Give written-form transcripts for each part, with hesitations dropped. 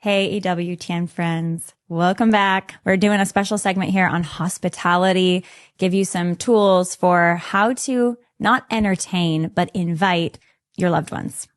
Hey, EWTN friends. Welcome back. We're doing a special segment here on hospitality, give you some tools for how to not entertain, but invite your loved ones.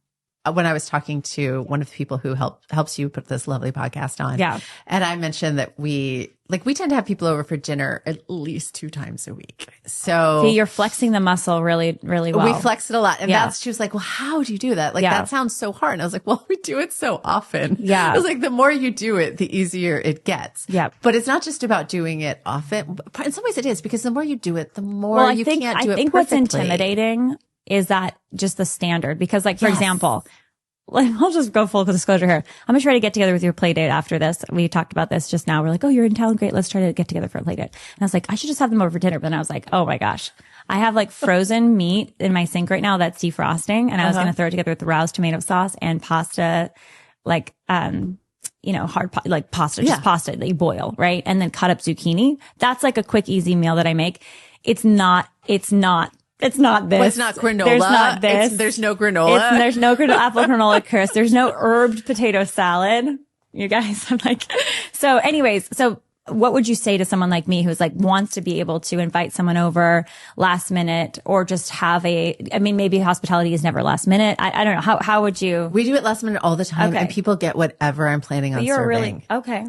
When I was talking to one of the people who helps you put this lovely podcast on. Yeah. And I mentioned that we tend to have people over for dinner at least 2 times a week. So see, you're flexing the muscle really, really well. We flex it a lot. And she was like, well, how do you do that? Like, that sounds so hard. And I was like, well, we do it so often. Yeah. I was like, the more you do it, the easier it gets. Yeah. But it's not just about doing it often. In some ways it is, because the more you do it, the more you can't do it perfectly. I think what's intimidating is that just the standard, because like, for example, I'll just go full disclosure here. I'm going to try to get together with your play date after this. We talked about this just now. We're like, oh, you're in town. Great. Let's try to get together for a play date. And I was like, I should just have them over for dinner. But then I was like, oh my gosh, I have like frozen meat in my sink right now that's defrosting. And I was going to throw it together with the Rouse tomato sauce and pasta, like, hard, like pasta, just pasta that you boil, right? And then cut up zucchini. That's like a quick, easy meal that I make. It's not this. Well, it's not granola. There's not this. There's no granola. There's no apple granola crisp. There's no herbed potato salad. You guys, I'm like, so anyways, so what would you say to someone like me who's like wants to be able to invite someone over last minute, or just have maybe hospitality is never last minute. I don't know. How would you? We do it last minute all the time, and people get whatever I'm planning on serving. Okay.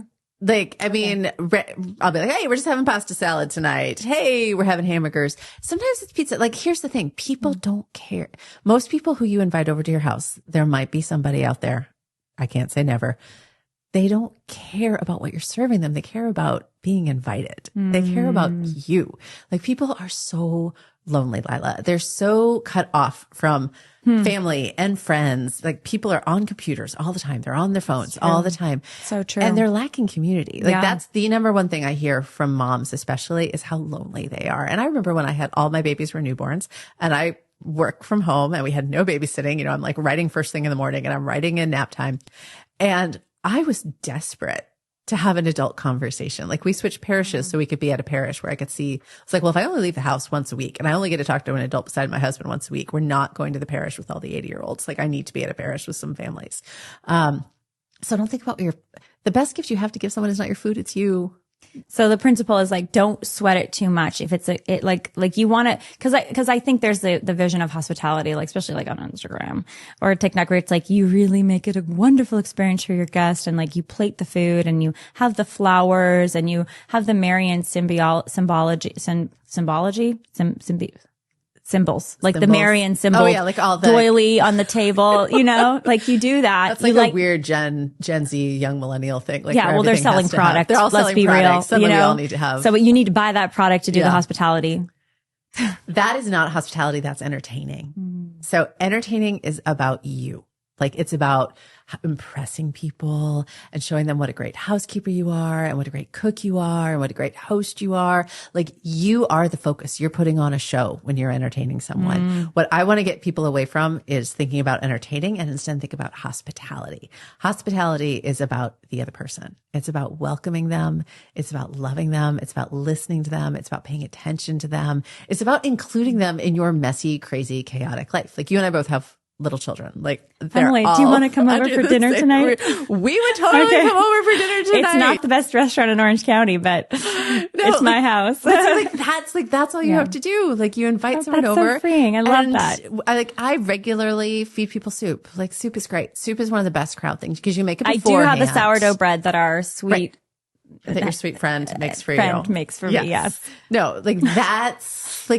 Like, I mean, I'll be like, hey, we're just having pasta salad tonight. Hey, we're having hamburgers. Sometimes it's pizza. Like, here's the thing. People don't care. Most people who you invite over to your house, there might be somebody out there. I can't say never. They don't care about what you're serving them. They care about being invited. They care about you. Like, people are so lonely, Lila. They're so cut off from family and friends. Like, people are on computers all the time. They're on their phones all the time. So true. And they're lacking community. Like, that's the number one thing I hear from moms, especially, is how lonely they are. And I remember when I had all my babies were newborns and I work from home and we had no babysitting. You know, I'm like writing first thing in the morning and I'm writing in nap time. And I was desperate to have an adult conversation. Like, we switched parishes so we could be at a parish where I could see. It's like, well, if I only leave the house once a week and I only get to talk to an adult beside my husband once a week, we're not going to the parish with all the 80-year-olds. Like, I need to be at a parish with some families. So don't think about the best gift you have to give someone is not your food. It's you. So the principle is like, don't sweat it too much. If it's like you want to, cause I think there's the vision of hospitality, like especially like on Instagram or TikTok, where it's like you really make it a wonderful experience for your guest, and like you plate the food and you have the flowers and you have the Marian symbols, like the Marian symbol. Oh yeah, like all the doily on the table, you know, like you do that. That's like a weird Gen Z young millennial thing. Like, yeah, well, they're selling product. They're all selling products. Some of you all need to have. So you need to buy that product to do the hospitality. That is not hospitality. That's entertaining. So entertaining is about you. Like, it's about impressing people and showing them what a great housekeeper you are and what a great cook you are and what a great host you are. Like, you are the focus. You're putting on a show when you're entertaining someone. What I want to get people away from is thinking about entertaining and instead think about hospitality. Hospitality is about the other person. It's about welcoming them. It's about loving them. It's about listening to them. It's about paying attention to them. It's about including them in your messy, crazy, chaotic life. Like, you and I both have little children. Like, Emily, do you want to come over for dinner tonight? We would totally come over for dinner tonight. It's not the best restaurant in Orange County, but it's my house. That's all you have to do. Like, you invite someone over. That's so freeing. I love that. I regularly feed people soup. Like, soup is great. Soup is one of the best crowd things because you make it beforehand. I do have the sourdough bread that our sweet. Right. That your sweet friend makes for you. Makes for me, yes. No, that's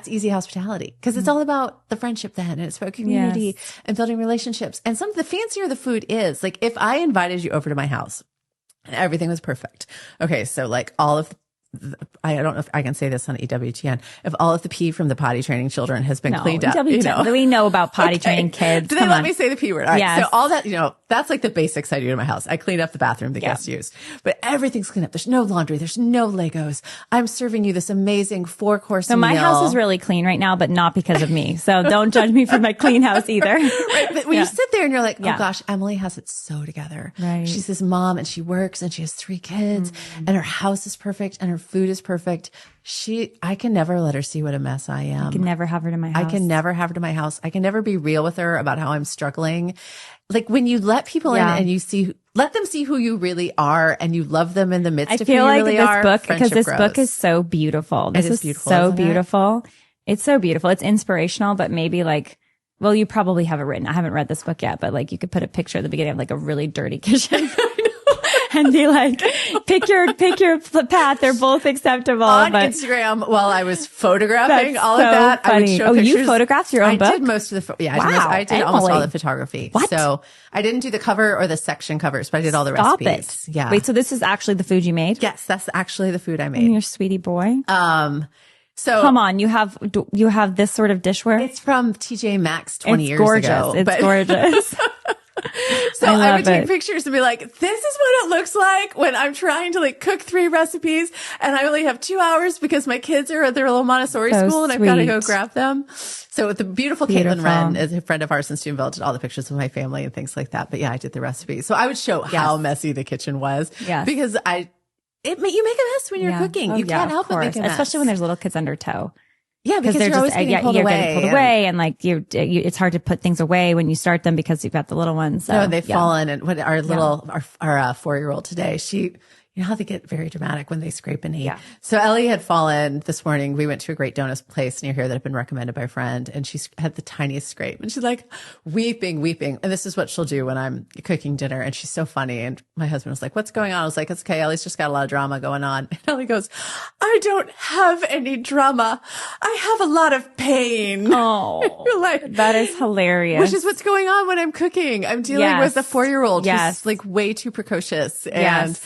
easy hospitality, because it's all about the friendship then, and it's about community and building relationships. And the fancier the food is, like, if I invited you over to my house and everything was perfect. Okay, so like all of I don't know if I can say this on EWTN. If all of the pee from the potty training children has been cleaned up, we know about potty training kids. Do they let me say the P word? All right. Yes. So all that, that's like the basics I do in my house. I clean up the bathroom the guests use, but everything's cleaned up. There's no laundry. There's no Legos. I'm serving you this amazing 4-course meal. So my house is really clean right now, but not because of me. So don't judge me for my clean house either. Right. But when you sit there and you're like, oh gosh, Emily has it so together. Right. She's this mom and she works and she has 3 kids and her house is perfect and her Her food is perfect. I can never let her see what a mess I am. I can never have her to my house. I can never have her to my house. I can never be real with her about how I'm struggling. Like when you let people in and let them see who you really are and you love them in the midst of who you really are. Because this book is so beautiful. This is beautiful, so beautiful. It's so beautiful. It's inspirational, but maybe like, well, you probably have it written. I haven't read this book yet, but like you could put a picture at the beginning of like a really dirty kitchen. And be like, pick your path. They're both acceptable. On Instagram, while I was photographing all of that, funny. I would show pictures. You photographed your own book? I did most of the, I did Emily. almost all the photography. What? So I didn't do the cover or the section covers, but I did all the recipes. It. Yeah. Wait, so this is actually the food you made? Yes, that's actually the food I made. And your sweetie boy. So come on, you have this sort of dishware? It's from TJ Maxx 20 years ago. It's gorgeous. So I would take pictures and be like, this is what it looks like when I'm trying to like cook 3 recipes and I only have 2 hours because my kids are at their little Montessori school and I've got to go grab them. So the beautiful Caitlin Wren is a friend of ours in Steubenville, did all the pictures of my family and things like that. But yeah, I did the recipes. So I would show how messy the kitchen was because you make a mess when you're cooking. You can't help but make a mess. Especially when there's little kids under tow. Yeah, because they're always getting pulled away, and like it's hard to put things away when you start them because you've got the little ones. So, no, they've fallen. And what our 4-year-old today, you know how they get very dramatic when they scrape a knee. Yeah. So Ellie had fallen this morning. We went to a great donut place near here that had been recommended by a friend, and she had the tiniest scrape, and she's like weeping. And this is what she'll do when I'm cooking dinner. And she's so funny. And my husband was like, "What's going on?" I was like, "It's okay. Ellie's just got a lot of drama going on." And Ellie goes, "I don't have any drama. I have a lot of pain." Oh, you're like, that is hilarious. Which is what's going on when I'm cooking. I'm dealing with a 4-year-old who's like way too precocious, and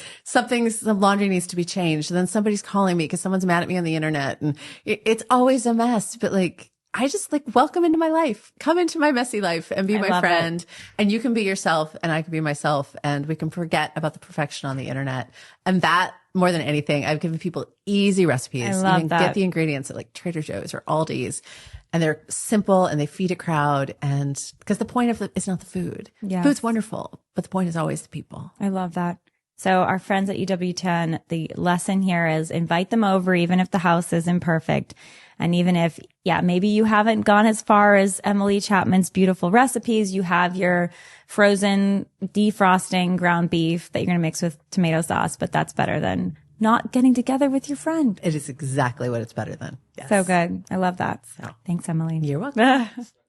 some laundry needs to be changed. And then somebody's calling me because someone's mad at me on the internet, and it's always a mess. But like, I just like welcome into my life, come into my messy life and be my friend. And you can be yourself and I can be myself, and we can forget about the perfection on the internet. And that more than anything, I've given people easy recipes. You can get the ingredients at like Trader Joe's or Aldi's, and they're simple and they feed a crowd. And because the point of it's not the food. Yes. Food's wonderful, but the point is always the people. I love that. So our friends at EWTN, the lesson here is invite them over, even if the house isn't perfect. And even if, maybe you haven't gone as far as Emily Chapman's beautiful recipes, you have your frozen defrosting ground beef that you're going to mix with tomato sauce, but that's better than not getting together with your friend. It is exactly what it's better than. Yes. So good. I love that. So thanks, Emily. You're welcome.